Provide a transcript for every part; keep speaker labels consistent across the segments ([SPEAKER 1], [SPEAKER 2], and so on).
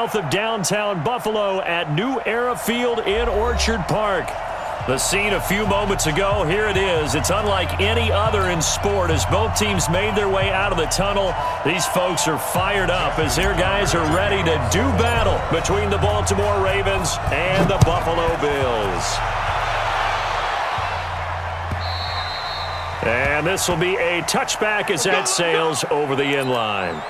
[SPEAKER 1] south of downtown Buffalo at New Era Field in Orchard Park. The scene a few moments ago, here it is. It's unlike any other in sport as both teams made their way out of the tunnel. These folks are fired up as their guys are ready to do battle between the Baltimore Ravens and the Buffalo Bills. And this will be a touchback as that sails over the end line.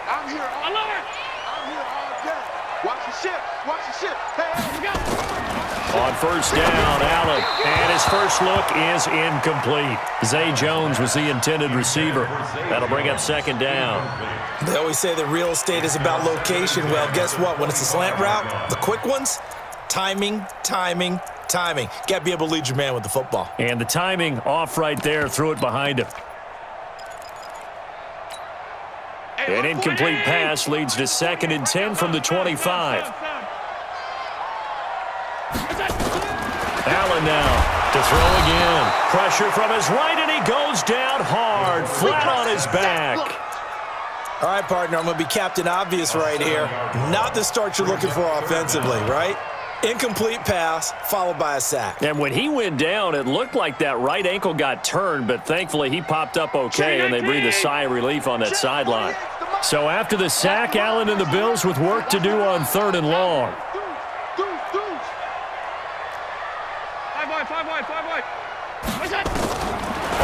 [SPEAKER 2] I'm here all day. Watch the ship. Watch the ship. Hey, we go.
[SPEAKER 1] On first down, Allen. And his first look is incomplete. Zay Jones was the intended receiver. That'll bring up second down.
[SPEAKER 3] They always say that real estate is about location. Well, guess what? When it's a slant route, the quick ones, timing. Got to be able to lead your man with the football.
[SPEAKER 1] And the timing off right there. Threw it behind him. An incomplete pass leads to 2nd and 10 from the 25. Allen now to throw again. Pressure from his right, and he goes down hard, flat on his back.
[SPEAKER 3] All right, partner, I'm going to be Captain Obvious right here. Not the start you're looking for offensively, right? Incomplete pass followed by a sack.
[SPEAKER 1] And when he went down, it looked like that right ankle got turned, but thankfully he popped up okay, and they breathed a sigh of relief on that sideline. So after the sack, Allen and the Bills with work to do on 3rd and long.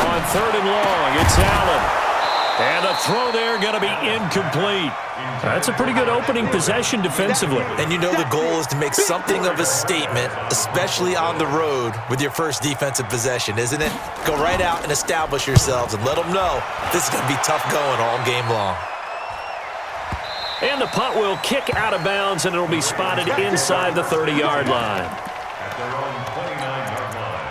[SPEAKER 1] On 3rd and long, it's Allen. And the throw there going to be incomplete. That's a pretty good opening possession defensively.
[SPEAKER 3] And you know the goal is to make something of a statement, especially on the road with your first defensive possession, isn't it? Go right out and establish yourselves and let them know this is going to be tough going all game long.
[SPEAKER 1] And the punt will kick out of bounds, and it'll be spotted inside the 30-yard line.
[SPEAKER 4] At their own 29-yard line.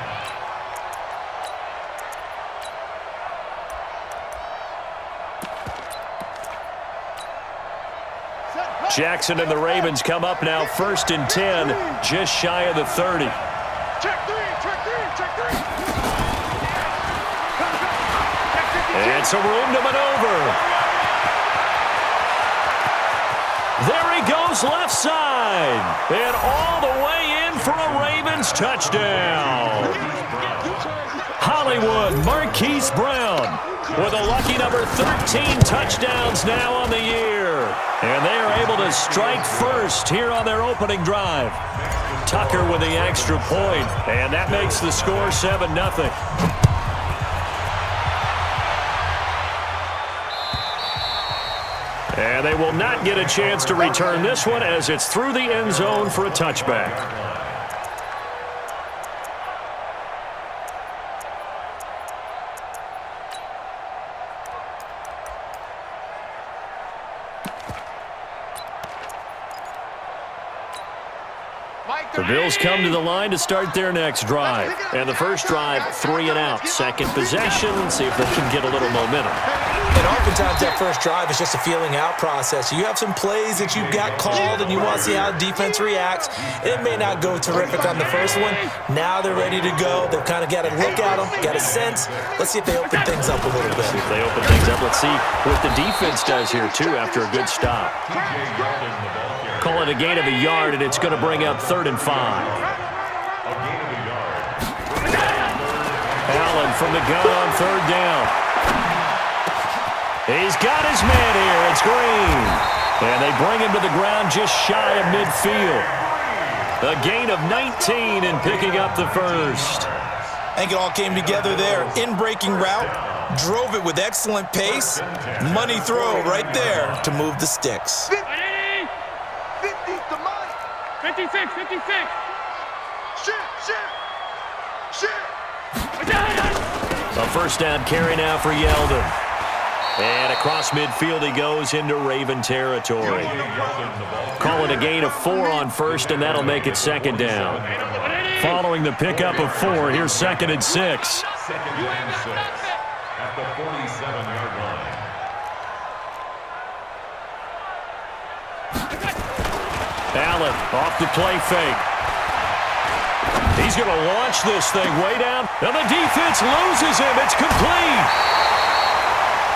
[SPEAKER 1] Jackson and the Ravens come up now 1st and 10, just shy of the 30.
[SPEAKER 2] Check three.
[SPEAKER 1] And some room to maneuver. There he goes left side. And all the way in for a Ravens touchdown. Hollywood Marquise Brown with a lucky number 13 touchdowns now on the year. And they are able to strike first here on their opening drive. Tucker with the extra point, and that makes the score 7-0. And they will not get a chance to return this one as it's through the end zone for a touchback. The Bills come to the line to start their next drive. And the first drive, 3 and out. Second possession, see if they can get a little momentum.
[SPEAKER 3] And oftentimes that first drive is just a feeling out process. You have some plays that you've got called and you want to see how the defense reacts. It may not go terrific on the first one. Now they're ready to go. They've kind of got a look at them, got a sense. Let's see if they open things up a little bit.
[SPEAKER 1] See if they open things up. Let's see what the defense does here, too, after a good stop. Call it a gain of a yard, and it's going to bring up 3rd and 5. Allen from the gun on 3rd down. He's got his man here. It's Green. And they bring him to the ground just shy of midfield. A gain of 19 and picking up the first.
[SPEAKER 3] I think it all came together there. In-breaking route, drove it with excellent pace. Money throw right there to move the sticks.
[SPEAKER 2] 56. Shit.
[SPEAKER 1] A first down carry now for Yeldon. And across midfield he goes into Raven territory. Call it a gain of 4 on first, and that'll make it second down. Following the pickup of 4, here's 2nd and 6.
[SPEAKER 4] Second and 6 at the 47-yard line.
[SPEAKER 1] Allen off the play fake. He's going to launch this thing way down, and the defense loses him. It's complete.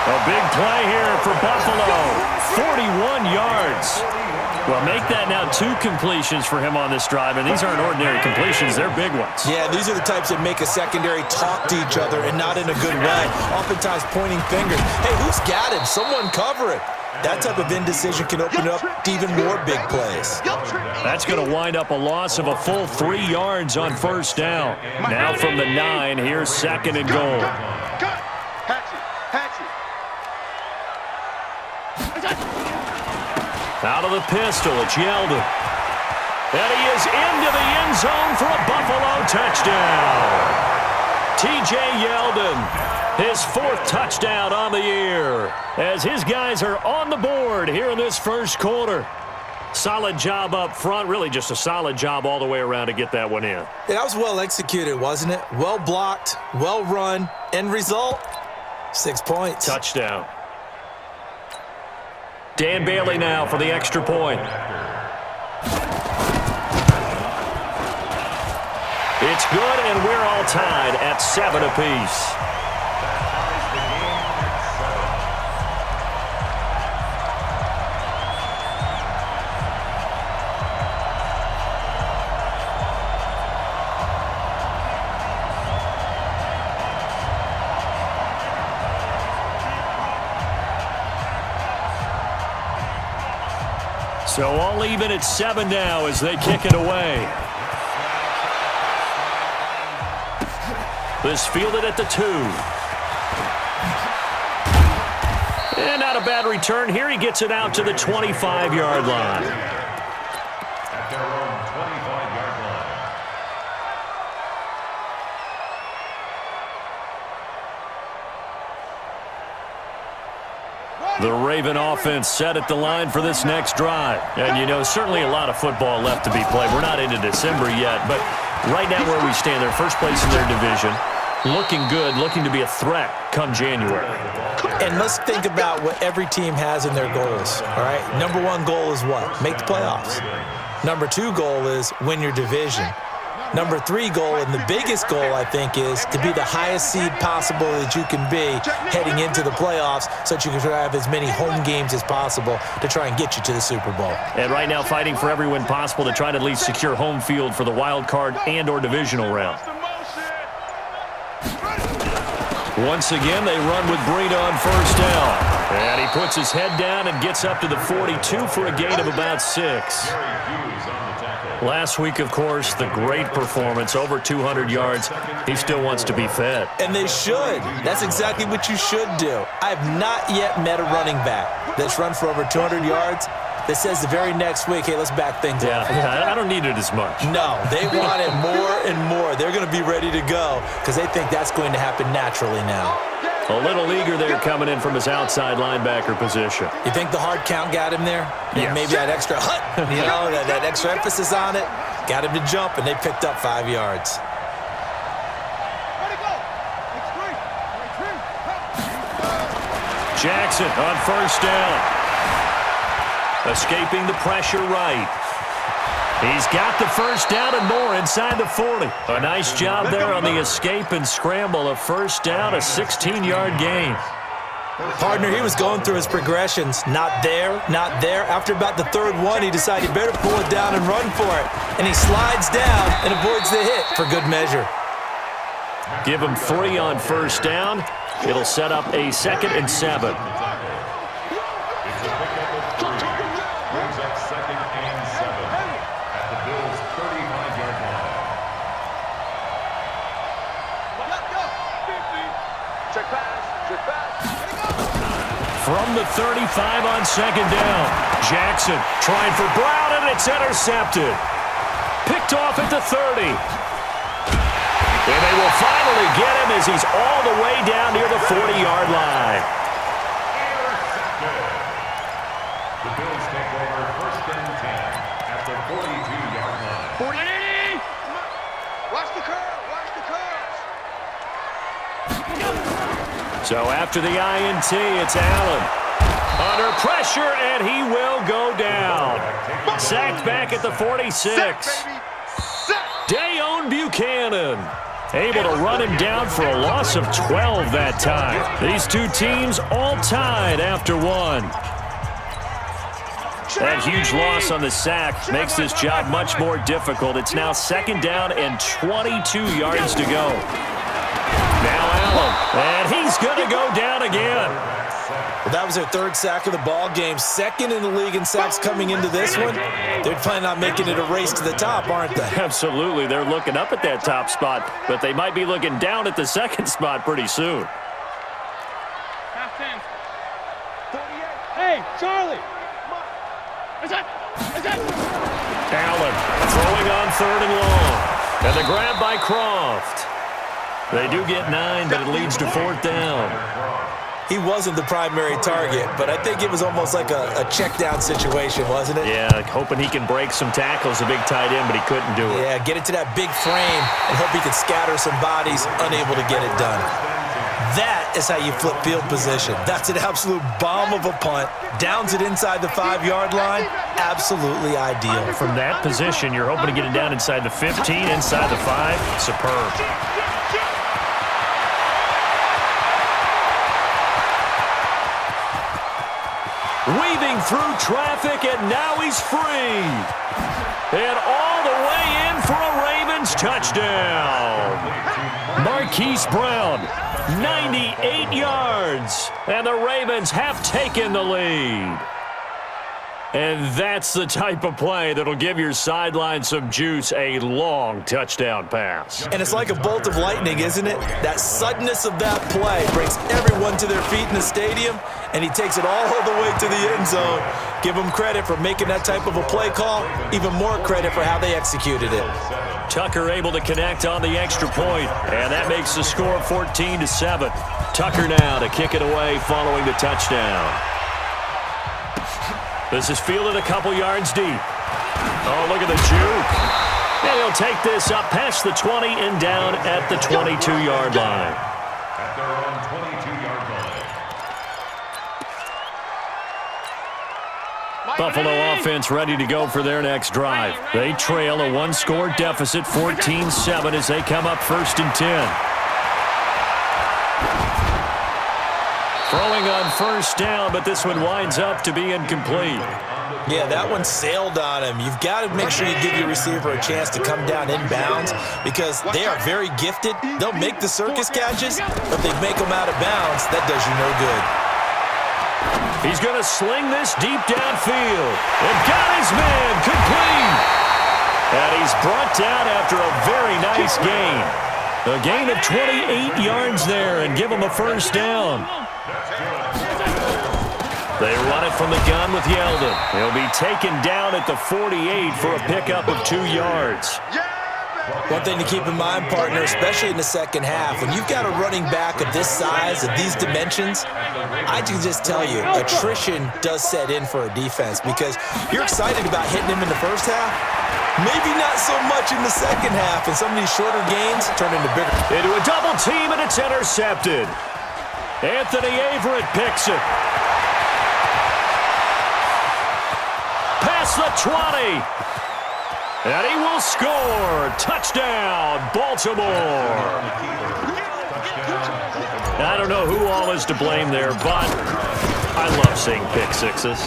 [SPEAKER 1] A big play here for Buffalo. 41 yards. Well, make that now 2 completions for him on this drive, and these aren't ordinary completions. They're big ones.
[SPEAKER 3] Yeah, these are the types that make a secondary talk to each other and not in a good way. Oftentimes pointing fingers. Hey, who's got him? Someone cover it. That type of indecision can open up to even more big plays.
[SPEAKER 1] That's going to wind up a loss of a full 3 yards on first down. Now from the 9, here's 2nd and goal. Out of the pistol, it's Yeldon. And he is into the end zone for a Buffalo touchdown. T.J. Yeldon, his 4th touchdown on the year, as his guys are on the board here in this first quarter. Solid job up front, really just a solid job all the way around to get that one in.
[SPEAKER 3] Yeah, that was well executed, wasn't it? Well blocked, well run, end result, 6 points.
[SPEAKER 1] Touchdown. Dan Bailey now for the extra point. It's good, and we're all tied at 7 apiece. So all even at 7 now as they kick it away. This fielded at the 2. And not a bad return here. He gets it out to the 25-yard line.
[SPEAKER 4] At their own 25-yard line.
[SPEAKER 1] The Raven offense set at the line for this next drive. And, you know, certainly a lot of football left to be played. We're not into December yet, but right now where we stand, they're first place in their division. Looking good, looking to be a threat come January.
[SPEAKER 3] And let's think about what every team has in their goals, all right? Number 1 goal is what? Make the playoffs. Number 2 goal is win your division. Number 3 goal, and the biggest goal, I think, is to be the highest seed possible that you can be heading into the playoffs so that you can have as many home games as possible to try and get you to the Super Bowl.
[SPEAKER 1] And right now fighting for every win possible to try to at least secure home field for the wild card and or divisional round. Once again, they run with Breida on first down. And he puts his head down and gets up to the 42 for a gain of about 6. Last week, of course, the great performance, over 200 yards. He still wants to be fed.
[SPEAKER 3] And they should. That's exactly what you should do. I have not yet met a running back that's run for over 200 yards that says the very next week, hey, let's back things up.
[SPEAKER 1] Yeah, I don't need it as much.
[SPEAKER 3] No, they want it more and more. They're going to be ready to go because they think that's going to happen naturally now.
[SPEAKER 1] A little eager there coming in from his outside linebacker position.
[SPEAKER 3] You think the hard count got him there?
[SPEAKER 1] Yes.
[SPEAKER 3] Maybe that extra that extra emphasis on it got him to jump, and they picked up 5 yards.
[SPEAKER 1] Jackson on first down. Escaping the pressure right. He's got the first down and more inside the 40. A nice job there on the escape and scramble. A first down, a 16-yard gain.
[SPEAKER 3] Partner, he was going through his progressions. Not there, not there. After about the 3rd one, he decided he better pull it down and run for it. And he slides down and avoids the hit for good measure.
[SPEAKER 1] Give him 3 on first down. It'll set up a 2nd and 7. From the 35 on 2nd down. Jackson trying for Brown, and it's intercepted. Picked off at the 30. And they will finally get him as he's all the way down near the 40-yard line.
[SPEAKER 4] The Bills take over first and 10 at the 42-yard line.
[SPEAKER 2] 40. Watch the curve. Watch the curves.
[SPEAKER 1] So after the INT, it's Allen. Under pressure, and he will go down. Sacked back at the 46. Dayon Buchanan able to run him down for a loss of 12 that time. These two teams all tied after one. That huge loss on the sack makes this job much more difficult. It's now second down and 22 yards to go. Now Allen, and he's going to go down again.
[SPEAKER 3] Well, that was their third sack of the ball game. Second in the league in sacks coming into this one. They're planning on making it a race to the top, aren't they?
[SPEAKER 1] Absolutely. They're looking up at that top spot, but they might be looking down at the second spot pretty soon.
[SPEAKER 5] Hey, Charlie.
[SPEAKER 1] Allen throwing on third and long. And the grab by Croft. They do get 9, but it leads to fourth down.
[SPEAKER 3] He wasn't the primary target, but I think it was almost like a check down situation, wasn't it?
[SPEAKER 1] Yeah, hoping he can break some tackles, a big tight end, but he couldn't do it.
[SPEAKER 3] Yeah, get it to that big frame and hope he can scatter some bodies, unable to get it done. That is how you flip field position. That's an absolute bomb of a punt. Downs it inside the 5-yard line. Absolutely ideal.
[SPEAKER 1] From that position, you're hoping to get it down inside the 15, inside the 5. Superb. Weaving through traffic, and now he's free. And all the way in for a Ravens touchdown. Marquise Brown, 98 yards. And the Ravens have taken the lead. And that's the type of play that'll give your sideline some juice, a long touchdown pass.
[SPEAKER 3] And it's like a bolt of lightning, isn't it? That suddenness of that play brings everyone to their feet in the stadium, and he takes it all the way to the end zone. Give him credit for making that type of a play call, even more credit for how they executed it.
[SPEAKER 1] Tucker able to connect on the extra point, and that makes the score 14-7. Tucker now to kick it away following the touchdown. This is fielded a couple yards deep. Oh, look at the juke. And he'll take this up past the 20 and down at the 22-yard line.
[SPEAKER 4] At their own 22-yard line.
[SPEAKER 1] Buffalo offense ready to go for their next drive. They trail a one-score deficit, 14-7, as they come up first and 10. Throwing on first down, but this one winds up to be incomplete.
[SPEAKER 3] Yeah, that one sailed on him. You've got to make sure you give your receiver a chance to come down inbounds because they are very gifted. They'll make the circus catches, but if they make them out of bounds, that does you no good.
[SPEAKER 1] He's going to sling this deep downfield. And got his man complete. And he's brought down after a very nice gain. A gain of 28 yards there and give him a first down. They run it from the gun with Yeldon. He'll be taken down at the 48 for a pickup of 2 yards.
[SPEAKER 3] One thing to keep in mind, partner, especially in the second half, when you've got a running back of this size, of these dimensions, I can just tell you, attrition does set in for a defense because you're excited about hitting him in the first half, maybe not so much in the second half, and some of these shorter gains turn into bigger.
[SPEAKER 1] Into a double team, and it's intercepted. Anthony Averett picks it. Past the 20. And he will score. Touchdown, Baltimore. I don't know who all is to blame there, but I love seeing pick sixes.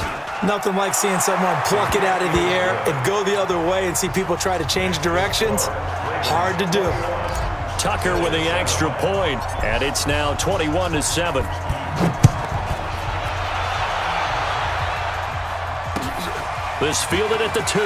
[SPEAKER 3] Nothing like seeing someone pluck it out of the air and go the other way and see people try to change directions. Hard to do.
[SPEAKER 1] Tucker with the extra point, and it's now 21-7. This fielded at the 2.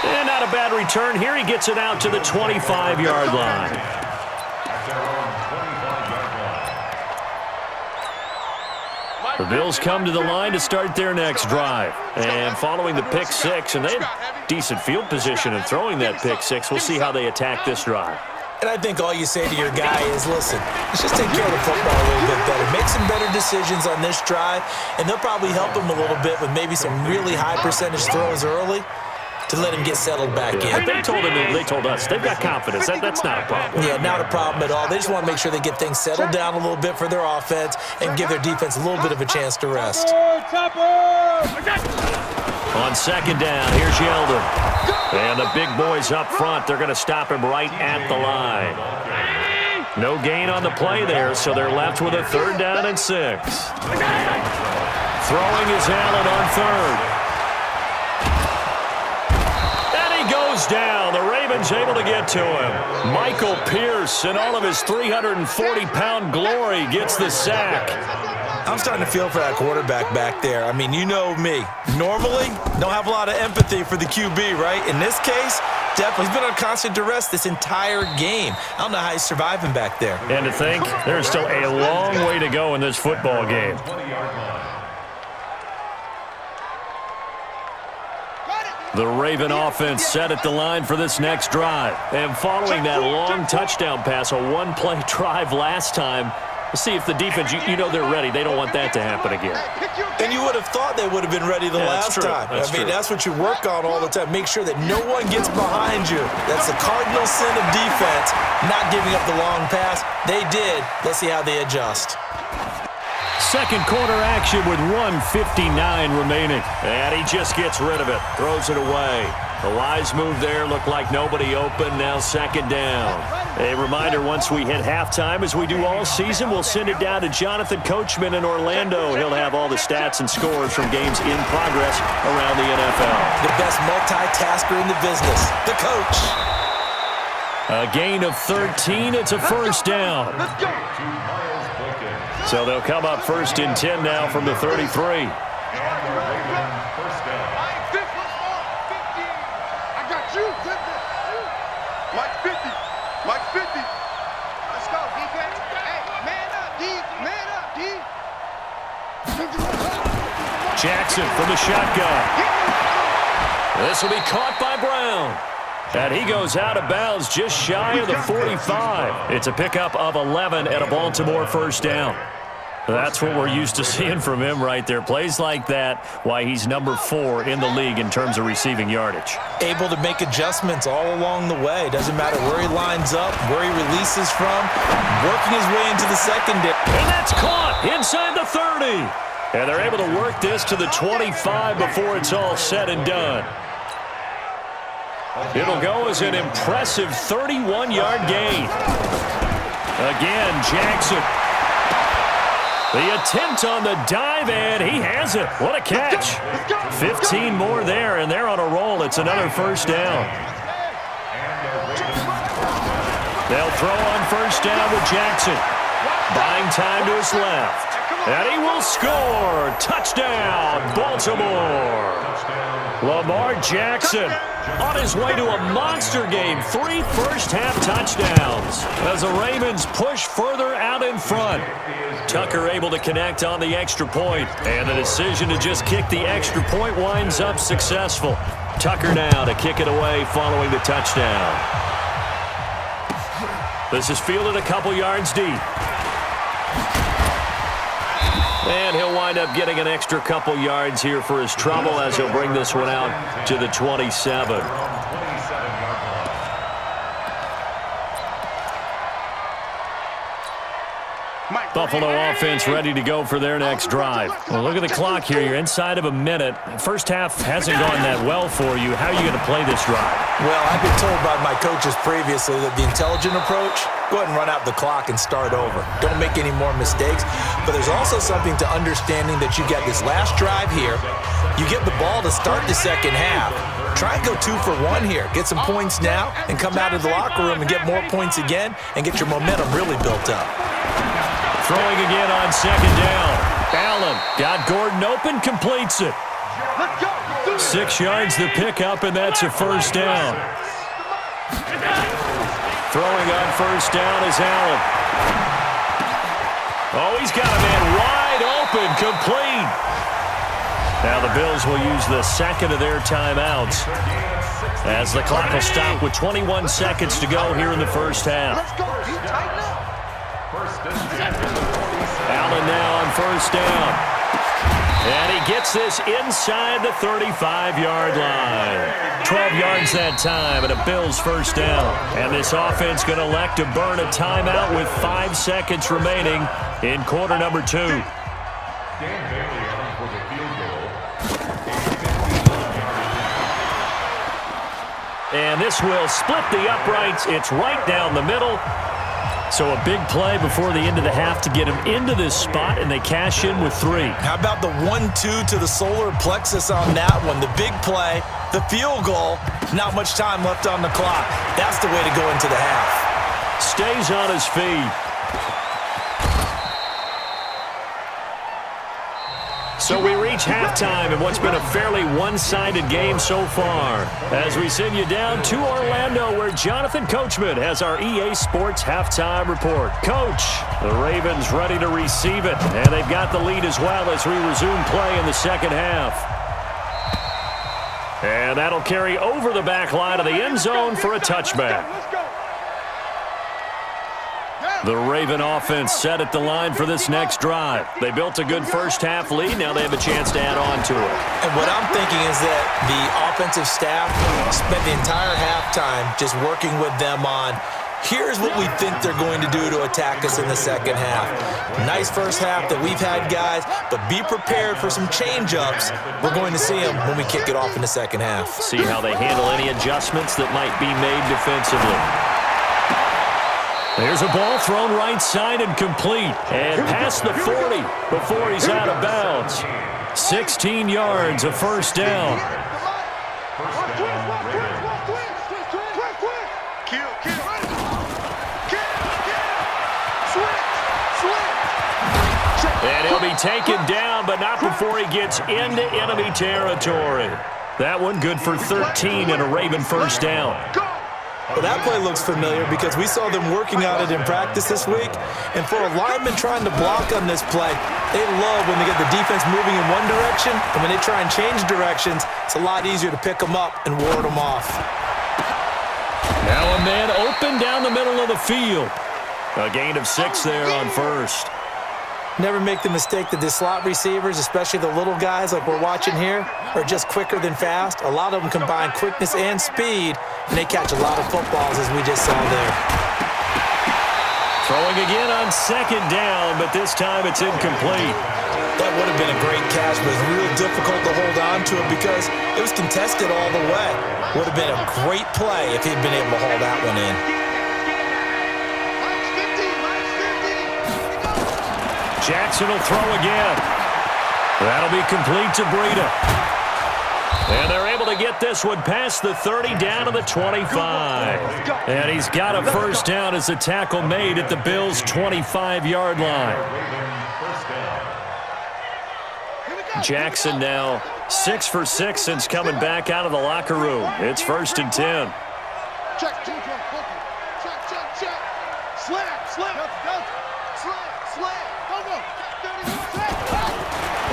[SPEAKER 1] And not a bad return here. He gets it out to the 25-yard line.
[SPEAKER 4] At their own 25-yard
[SPEAKER 1] The Bills come to the line to start their next drive. And following the pick six, and they had decent field position in throwing that pick six, we'll see how they attack this drive.
[SPEAKER 3] And I think all you say to your guy is, listen, let's just take care of the football a little bit better. Make some better decisions on this drive, and they'll probably help him a little bit with maybe some really high percentage throws early to let him get settled back in.
[SPEAKER 1] They told us they've got confidence. That's not a problem.
[SPEAKER 3] Yeah, not a problem at all. They just want to make sure they get things settled down a little bit for their offense and give their defense a little bit of a chance to rest.
[SPEAKER 1] On second down, here's Yeldon. And the big boys up front, they're going to stop him right at the line. No gain on the play there, so they're left with a 3rd down and 6. Throwing is Allen on 3rd. Goes down. The Ravens able to get to him. Michael Pierce, in all of his 340-pound glory, gets the sack.
[SPEAKER 3] I'm starting to feel for that quarterback back there. I mean, you know me. Normally, don't have a lot of empathy for the QB, right? In this case, definitely. He's been on constant duress this entire game. I don't know how he's surviving back there.
[SPEAKER 1] And to think, there's still a long way to go in this football game. The Raven offense set at the line for this next drive. And following that long touchdown pass, a one-play drive last time, let's see if the defense, you know they're ready. They don't want that to happen again.
[SPEAKER 3] And you would have thought they would have been ready the last time. I mean, that's what you work on all the time. Make sure that no one gets behind you. That's the cardinal sin of defense, not giving up the long pass. They did. Let's see how they adjust.
[SPEAKER 1] Second quarter action with 1:59 remaining. And he just gets rid of it. Throws it away. The wise move there. Looked like nobody open. Now second down. A reminder, once we hit halftime, as we do all season, we'll send it down to Jonathan Coachman in Orlando. He'll have all the stats and scores from games in progress around the NFL.
[SPEAKER 3] The best multitasker in the business, the coach.
[SPEAKER 1] A gain of 13. It's a first down.
[SPEAKER 2] Let's go.
[SPEAKER 1] So they'll come up 1st and 10 now from the 33.
[SPEAKER 2] I got you. Mike 50. Mike 50. Let's go, defense. Hey, man up, D. Man up, D.
[SPEAKER 1] Jackson from the shotgun. This will be caught by Brown. And he goes out of bounds just shy of the 45. It's a pickup of 11 and a Baltimore first down. That's what we're used to seeing from him right there. Plays like that, why he's number 4 in the league in terms of receiving yardage.
[SPEAKER 3] Able to make adjustments all along the way. Doesn't matter where he lines up, where he releases from, working his way into the secondary.
[SPEAKER 1] And that's caught inside the 30. And they're able to work this to the 25 before it's all said and done. It'll go as an impressive 31-yard gain. Again, Jackson. The attempt on the dive, and he has it. What a catch. 15 more there, and they're on a roll. It's another first down. They'll throw on first down with Jackson. Buying time to his left. And he will score. Touchdown, Baltimore. Lamar Jackson on his way to a monster game. 3 first-half touchdowns as the Ravens push further out in front. Tucker able to connect on the extra point, and the decision to just kick the extra point winds up successful. Tucker now to kick it away following the touchdown. This is fielded a couple yards deep. And he'll wind up getting an extra couple yards here for his trouble as he'll bring this one out to the 27. Buffalo offense ready to go for their next drive. Well, look at the clock here. You're inside of a minute. First half hasn't gone that well for you. How are you going to play this drive?
[SPEAKER 3] Well, I've been told by my coaches previously that the intelligent approach, go ahead and run out the clock and start over. Don't make any more mistakes. But there's also something to understanding that you get this last drive here. You get the ball to start the second half. Try and go 2 for 1 here. Get some points now and come out of the locker room and get more points again and get your momentum really built up.
[SPEAKER 1] Throwing again on second down. Allen got Gordon open, completes it. 6 yards the pickup, and that's a first down. Throwing on first down is Allen. Oh, he's got a man wide Wide open, complete. Now the Bills will use the second of their timeouts as the clock will stop with 21 seconds to go here in the first half.
[SPEAKER 2] Let's go. You tighten up.
[SPEAKER 1] Allen now on first down. And he gets this inside the 35-yard line. 12 yards that time and a Bills first down. And this offense going to elect to burn a timeout with 5 seconds remaining in quarter number 2.
[SPEAKER 4] Dan Bailey on for the field goal.
[SPEAKER 1] And this will split the uprights. It's right down the middle. So a big play before the end of the half to get him into this spot, and they cash in with 3.
[SPEAKER 3] How about the 1-2 to the solar plexus on that one? The big play, the field goal, not much time left on the clock. That's the way to go into the half.
[SPEAKER 1] Stays on his feet. So we reach halftime in what's been a fairly one-sided game so far. As we send you down to Orlando, where Jonathan Coachman has our EA Sports halftime report. Coach, the Ravens ready to receive it, and they've got the lead as well as we resume play in the second half. And that'll carry over the back line of the end zone for a touchback. The Raven offense set at the line for this next drive. They built a good first-half lead. Now they have a chance to add on to it.
[SPEAKER 3] And what I'm thinking is that the offensive staff spent the entire halftime just working with them on, here's what we think they're going to do to attack us in the second half. Nice first half that we've had, guys, but be prepared for some change-ups. We're going to see them when we kick it off in the second half.
[SPEAKER 1] See how they handle any adjustments that might be made defensively. There's a ball thrown right side and complete. And past the 40 before he's out of bounds. 16 yards, a first down. And he'll be taken down, but not before he gets into enemy territory. That one good for 13 and a Raven first down.
[SPEAKER 3] Well, that play looks familiar because we saw them working on it in practice this week. And for a lineman trying to block on this play, they love when they get the defense moving in one direction, and when they try and change directions, it's a lot easier to pick them up and ward them off.
[SPEAKER 1] Now a man open down the middle of the field. A gain of 6 there on first.
[SPEAKER 3] Never make the mistake that the slot receivers, especially the little guys like we're watching here, are just quicker than fast. A lot of them combine quickness and speed, and they catch a lot of footballs, as we just saw there.
[SPEAKER 1] Throwing again on second down, but this time it's incomplete.
[SPEAKER 3] That would have been a great catch, but it was real difficult to hold on to it because it was contested all the way. Would have been a great play if he'd been able to haul that one in.
[SPEAKER 1] Jackson will throw again. That'll be complete to Breida. And they're able to get this one past the 30 down to the 25. And he's got a first down as the tackle made at the Bills' 25-yard line. Jackson now 6 for 6 since coming back out of the locker room. It's 1st and 10.
[SPEAKER 2] Check. Slap.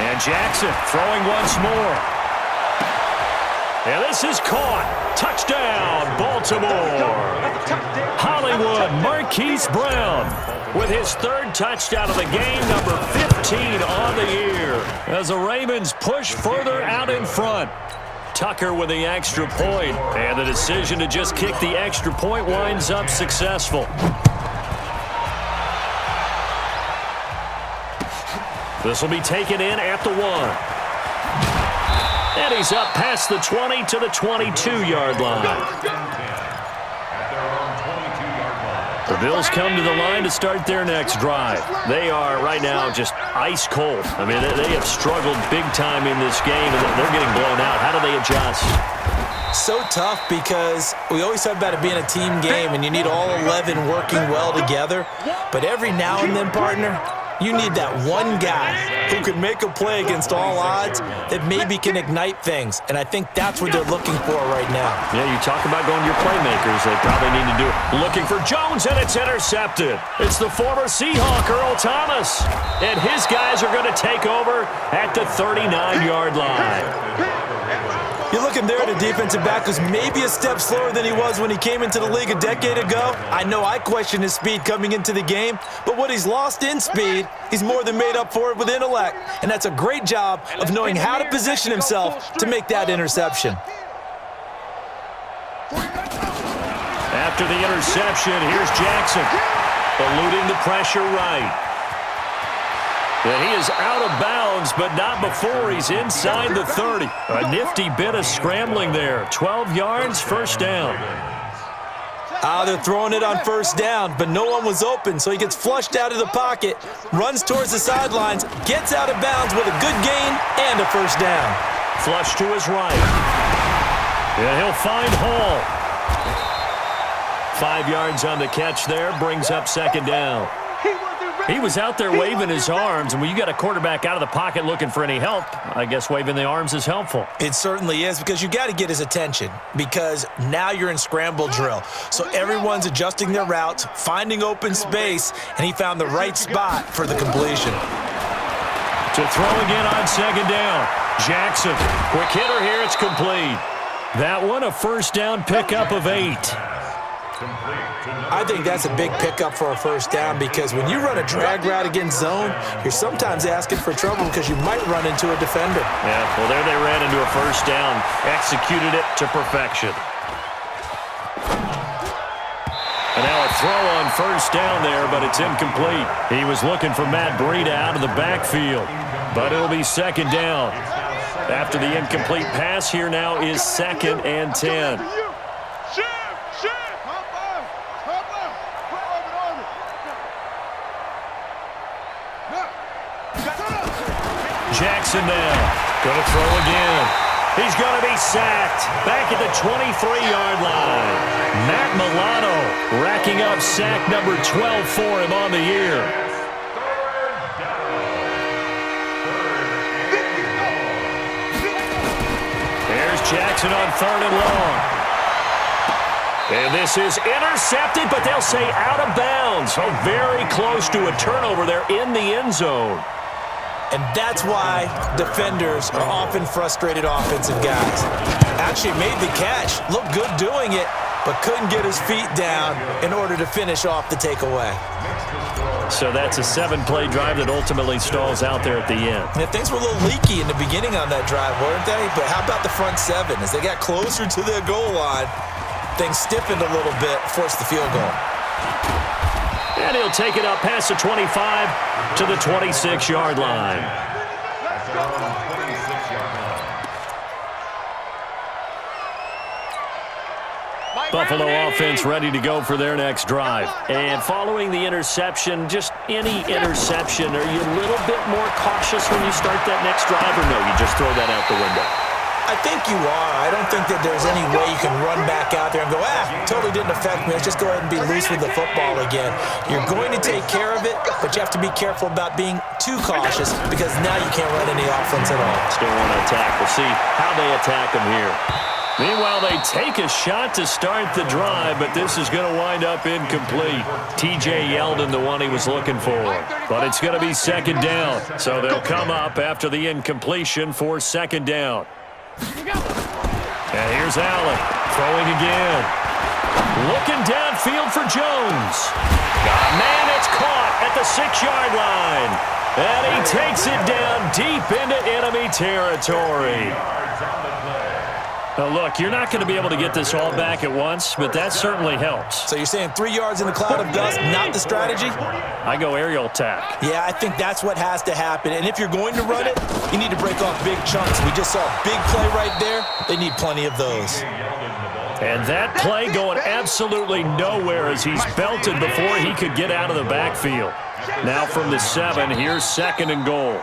[SPEAKER 1] And Jackson throwing once more. And this is caught. Touchdown, Baltimore. Hollywood Marquise Brown with his 3rd touchdown of the game, number 15 on the year, as the Ravens push further out in front. Tucker with the extra point, and the decision to just kick the extra point winds up successful. This will be taken in at the 1. And he's up past the 20 to the 22-yard line. The Bills come to the line to start their next drive. They are right now just ice cold. I mean, they have struggled big time in this game, and they're getting blown out. How do they adjust?
[SPEAKER 3] So tough because we always talk about it being a team game, and you need all 11 working well together. But every now and then, partner, You need that one guy who can make a play against all odds that maybe can ignite things, and I think that's what they're looking for right now.
[SPEAKER 1] Yeah, you talk about going to your playmakers. They probably need to do it. Looking for Jones, and it's intercepted. It's the former Seahawk, Earl Thomas, and his guys are going to take over at the 39-yard line.
[SPEAKER 3] You're looking there at a defensive back who's maybe a step slower than he was when he came into the league a decade ago. I know I questioned his speed coming into the game, but what he's lost in speed, he's more than made up for it with intellect. And that's a great job of knowing how to position himself to make that interception.
[SPEAKER 1] After the interception, here's Jackson, eluding the pressure right. And he is out of bounds, but not before he's inside the 30. A nifty bit of scrambling there. 12 yards, first down.
[SPEAKER 3] They're throwing it on first down, but no one was open, so he gets flushed out of the pocket, runs towards the sidelines, gets out of bounds with a good gain and a first down.
[SPEAKER 1] Flush to his right. And he'll find Hall. 5 yards on the catch there, brings up second down. He was out there waving his arms, and when you got a quarterback out of the pocket looking for any help, I guess waving the arms is helpful.
[SPEAKER 3] It certainly is, because you got to get his attention, because now you're in scramble drill. So everyone's adjusting their routes, finding open space, and he found the right spot for the completion.
[SPEAKER 1] To throw again on second down. Jackson, quick hitter here, it's complete. That one, a first down pickup of 8.
[SPEAKER 3] I think that's a big pickup for a first down, because when you run a drag route against zone, you're sometimes asking for trouble because you might run into a defender.
[SPEAKER 1] Yeah, well, there they ran into a first down, executed it to perfection. And now a throw on first down there, but it's incomplete. He was looking for Matt Breida out of the backfield, but it'll be second down. After the incomplete pass, here now is 2nd and 10. Jackson now, going to throw again. He's going to be sacked back at the 23-yard line. Matt Milano racking up sack number 12 for him on the year. There's Jackson on 3rd and long. And this is intercepted, but they'll say out of bounds. So very close to a turnover there in the end zone.
[SPEAKER 3] And that's why defenders are often frustrated offensive guys. Actually made the catch, looked good doing it, but couldn't get his feet down in order to finish off the takeaway.
[SPEAKER 1] So that's a 7-play drive that ultimately stalls out there at the end.
[SPEAKER 3] Yeah, things were a little leaky in the beginning on that drive, weren't they? But how about the front 7? As they got closer to their goal line, things stiffened a little bit, forced the field goal.
[SPEAKER 1] And he'll take it up past the 25 to the 26-yard line. Buffalo offense ready to go for their next drive. And following the interception, just any interception, are you a little bit more cautious when you start that next drive, or no, you just throw that out the window?
[SPEAKER 3] I think you are. I don't think that there's any way you can run back out there and go, totally didn't affect me. Let's just go ahead and be loose with the football again. You're going to take care of it, but you have to be careful about being too cautious, because now you can't run any offense at all.
[SPEAKER 1] Still want to attack. We'll see how they attack them here. Meanwhile, they take a shot to start the drive, but this is going to wind up incomplete. T.J. Yeldon, the one he was looking for. But it's going to be second down, so they'll come up after the incompletion for second down. And here's Allen, throwing again. Looking downfield for Jones. Man, it's caught at the 6-yard line. And he takes it down deep into enemy territory. Now, look, you're not going to be able to get this all back at once, but that certainly helps.
[SPEAKER 3] So you're saying 3 yards in a cloud of dust, not the strategy?
[SPEAKER 1] I go aerial attack.
[SPEAKER 3] Yeah, I think that's what has to happen. And if you're going to run it, you need to break off big chunks. We just saw a big play right there. They need plenty of those.
[SPEAKER 1] And that play going absolutely nowhere as he's belted before he could get out of the backfield. Now from the 7, here's 2nd and goal.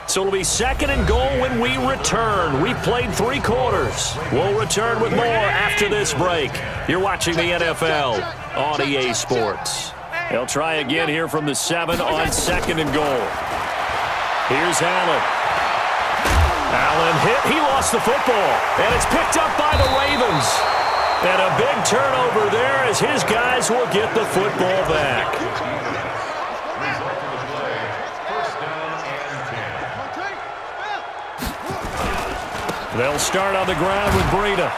[SPEAKER 1] So it'll be 2nd and goal when we return. We've played 3 quarters. We'll return with more after this break. You're watching the NFL on EA Sports. They'll try again here from the 7 on 2nd and goal. Here's Allen. Allen hit. He lost the football. And it's picked up by the Ravens. And a big turnover there as his guys will get the football back. They'll start on the ground with Breida.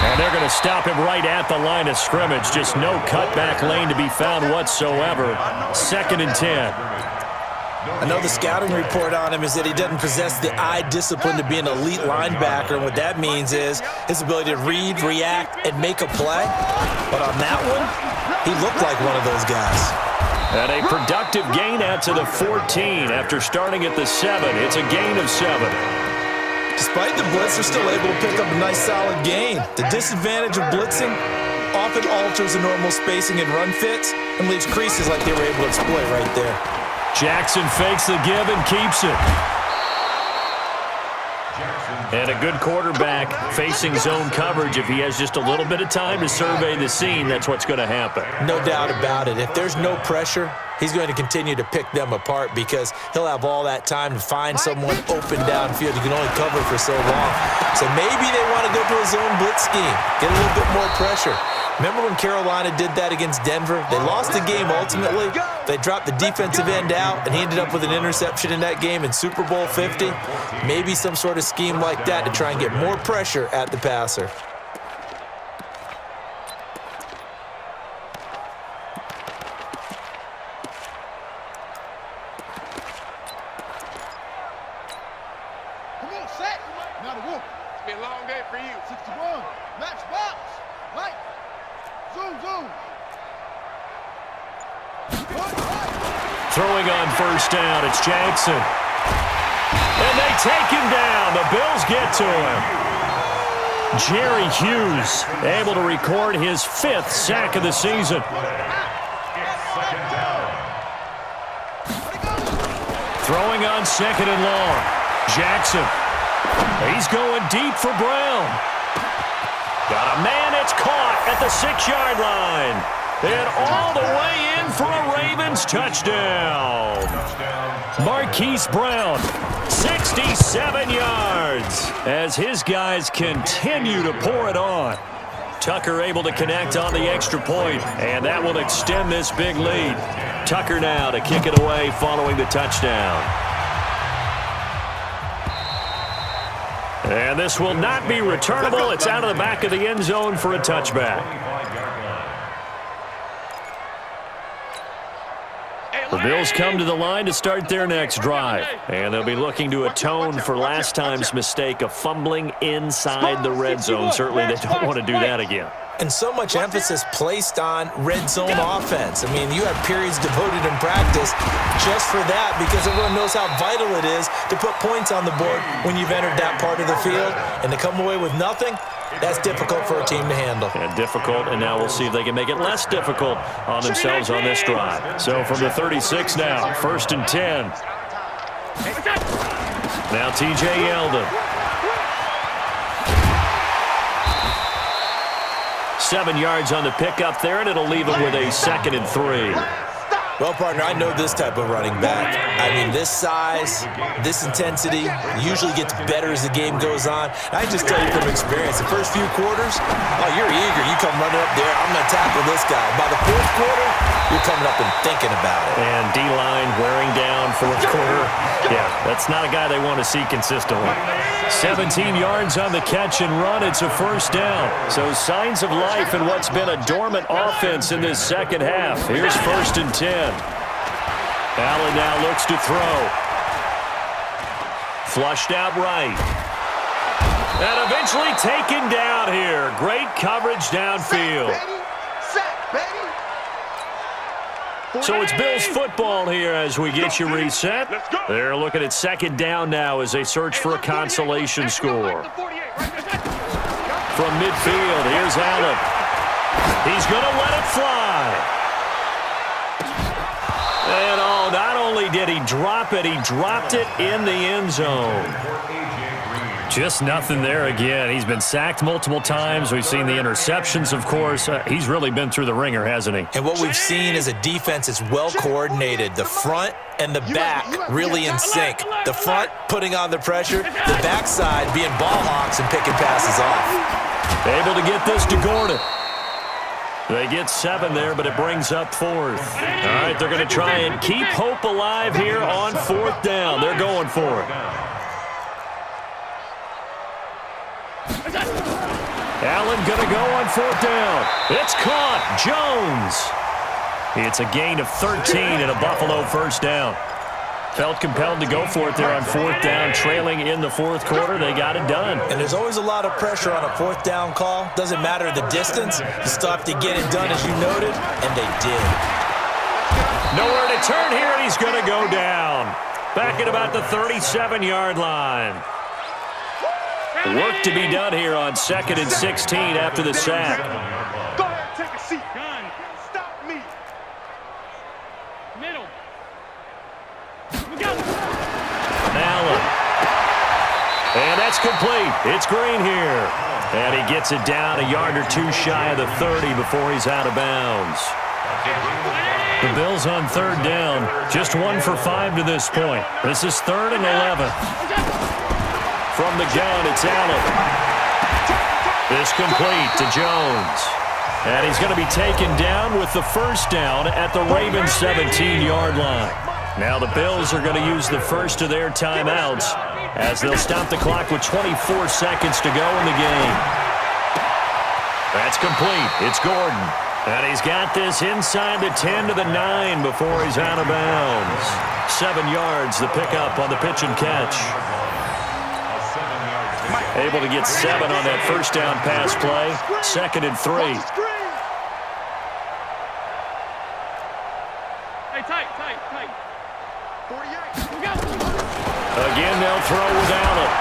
[SPEAKER 1] And they're going to stop him right at the line of scrimmage. Just no cutback lane to be found whatsoever. 2nd and 10.
[SPEAKER 3] I know the scouting report on him is that he doesn't possess the eye discipline to be an elite linebacker. And what that means is his ability to read, react, and make a play. But on that one, he looked like one of those guys.
[SPEAKER 1] And a productive gain out to the 14 after starting at the 7. It's a gain of 7.
[SPEAKER 3] Despite the blitz, they're still able to pick up a nice solid gain. The disadvantage of blitzing often alters the normal spacing and run fits and leaves creases like they were able to exploit right there.
[SPEAKER 1] Jackson fakes the give and keeps it. And a good quarterback facing zone coverage. If he has just a little bit of time to survey the scene, that's what's going to happen.
[SPEAKER 3] No doubt about it. If there's no pressure, he's going to continue to pick them apart because he'll have all that time to find someone open downfield. You can only cover for so long. So maybe they want to go to a zone blitz scheme, get a little bit more pressure. Remember when Carolina did that against Denver? They lost the game ultimately. They dropped the defensive end out, and he ended up with an interception in that game in Super Bowl 50. Maybe some sort of scheme like that to try and get more pressure at the passer.
[SPEAKER 2] Come on, set. Now the wolf. It's been a long day for you. 61. Match box. Right. Zoom, zoom.
[SPEAKER 1] Throwing on 1st down, it's Jackson. And they take him down. The Bills get to him. Jerry Hughes able to record his 5th sack of the season. Throwing on 2nd and long. Jackson. He's going deep for Brown. Got a man, it's caught at the 6-yard line. And all the way in for a Ravens touchdown. Marquise Brown, 67 yards, as his guys continue to pour it on. Tucker able to connect on the extra point, and that will extend this big lead. Tucker now to kick it away following the touchdown. And this will not be returnable. It's out of the back of the end zone for a touchback. The Bills come to the line to start their next drive. And they'll be looking to atone for last time's mistake of fumbling inside the red zone. Certainly they don't want to do that again.
[SPEAKER 3] And so much emphasis placed on red zone offense. I mean, you have periods devoted in practice just for that because everyone knows how vital it is to put points on the board when you've entered that part of the field. And to come away with nothing, that's difficult for a team to handle.
[SPEAKER 1] And difficult, and now we'll see if they can make it less difficult on themselves on this drive. So from the 36 now, 1st and 10. Now T.J. Yeldon. 7 yards on the pickup there, and it'll leave him with a 2nd and 3.
[SPEAKER 3] Well, partner, I know this type of running back. I mean, this size, this intensity usually gets better as the game goes on. I just tell you from experience, the first few quarters, oh, you're eager. You come running up there, I'm going to tackle this guy. By the 4th quarter, you're coming up and thinking about it.
[SPEAKER 1] And D-line wearing down 4th quarter. Yeah, that's not a guy they want to see consistently. 17 yards on the catch and run. It's a 1st down. So signs of life in what's been a dormant offense in this second half. Here's 1st and 10. Allen now looks to throw. Flushed out right. And eventually taken down here. Great coverage downfield. So it's Bills football here as we get you reset. They're looking at 2nd down now as they search for a consolation score. From midfield, here's Allen. He's going to let it fly. And oh, not only did he drop it, he dropped it in the end zone. Just nothing there again. He's been sacked multiple times. We've seen the interceptions, of course. He's really been through the ringer, hasn't he?
[SPEAKER 3] And what we've seen is a defense is well coordinated. The front and the back really in sync. The front putting on the pressure, the backside being ball hawks and picking passes off.
[SPEAKER 1] Able to get this to Gordon. They get 7 there, but it brings up 4th. All right, they're going to try and keep hope alive here on 4th down. They're going for it. Allen going to go on 4th down. It's caught. Jones. It's a gain of 13 and a Buffalo first down. Felt compelled to go for it there on 4th down, trailing in the 4th quarter. They got it done.
[SPEAKER 3] And there's always a lot of pressure on a 4th down call. Doesn't matter the distance. You still have to get it done, as you noted, and they did.
[SPEAKER 1] Nowhere to turn here, and he's going to go down. Back at about the 37-yard line. Work to be done here on 2nd and 16 after the sack.
[SPEAKER 2] Go ahead, take a seat. Stop me.
[SPEAKER 5] Middle.
[SPEAKER 1] Allen. And that's complete. It's Green here. And he gets it down a yard or 2 shy of the 30 before he's out of bounds. The Bills on 3rd down. Just 1 for 5 to this point. This is 3rd and 11. From the gun, it's Allen. This complete to Jones. And he's going to be taken down with the first down at the Ravens' 17-yard line. Now the Bills are going to use the first of their timeouts as they'll stop the clock with 24 seconds to go in the game. That's complete. It's Gordon. And he's got this inside the 10 to the 9 before he's out of bounds. 7 yards, the pickup on the pitch and catch. Able to get 7 on that first down pass play. 2nd and 3.
[SPEAKER 5] Hey, tight.
[SPEAKER 2] 48.
[SPEAKER 1] Again, they'll throw with Allen.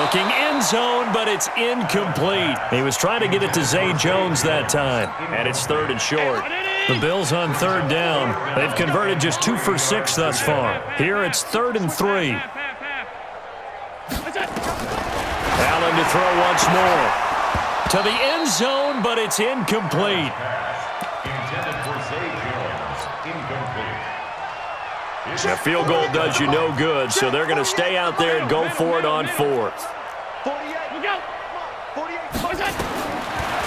[SPEAKER 1] Looking end zone, but it's incomplete. He was trying to get it to Zay Jones that time, and it's 3rd and short. The Bills on 3rd down. They've converted just 2 for 6 thus far. Here it's 3rd and 3. Allen to throw once more. To the end zone, but it's incomplete.
[SPEAKER 4] Intended for Zay Jones. Incomplete.
[SPEAKER 1] A field goal does you no good, so they're going to stay out there and go for it on 4th.
[SPEAKER 2] 48. 48.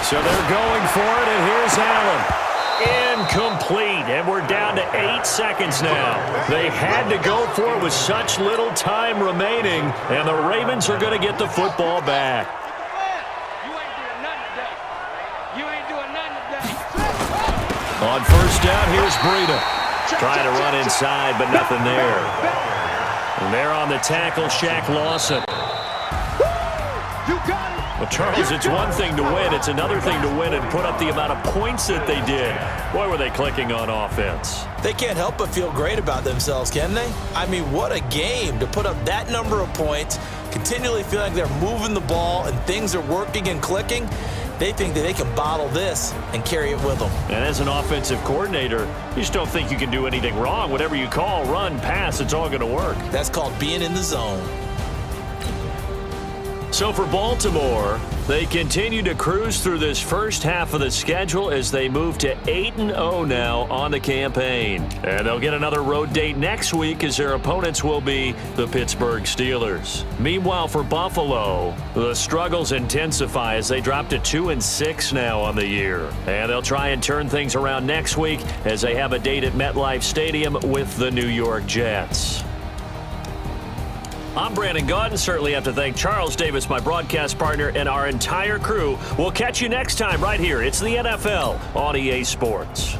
[SPEAKER 1] So they're going for it, and here's Allen. Incomplete, and we're down to 8 seconds now. They had to go for it with such little time remaining, and the Ravens are going to get the football back.
[SPEAKER 5] You ain't doing nothing today.
[SPEAKER 1] On first down, here's Breida. Trying to run inside, but nothing there. And there on the tackle, Shaq Lawson.
[SPEAKER 2] You got it.
[SPEAKER 1] Well, Charles, it's one thing to win. It's another thing to win and put up the amount of points that they did. Boy, were they clicking on offense.
[SPEAKER 3] They can't help but feel great about themselves, can they? I mean, what a game to put up that number of points, continually feel like they're moving the ball and things are working and clicking. They think that they can bottle this and carry it with them.
[SPEAKER 1] And as an offensive coordinator, you just don't think you can do anything wrong. Whatever you call, run, pass, it's all going to work.
[SPEAKER 3] That's called being in the zone.
[SPEAKER 1] So for Baltimore, they continue to cruise through this first half of the schedule as they move to 8-0 now on the campaign. And they'll get another road date next week as their opponents will be the Pittsburgh Steelers. Meanwhile, for Buffalo, the struggles intensify as they drop to 2-6 now on the year. And they'll try and turn things around next week as they have a date at MetLife Stadium with the New York Jets. I'm Brandon Gaudin. Certainly have to thank Charles Davis, my broadcast partner, and our entire crew. We'll catch you next time right here. It's the NFL on EA Sports.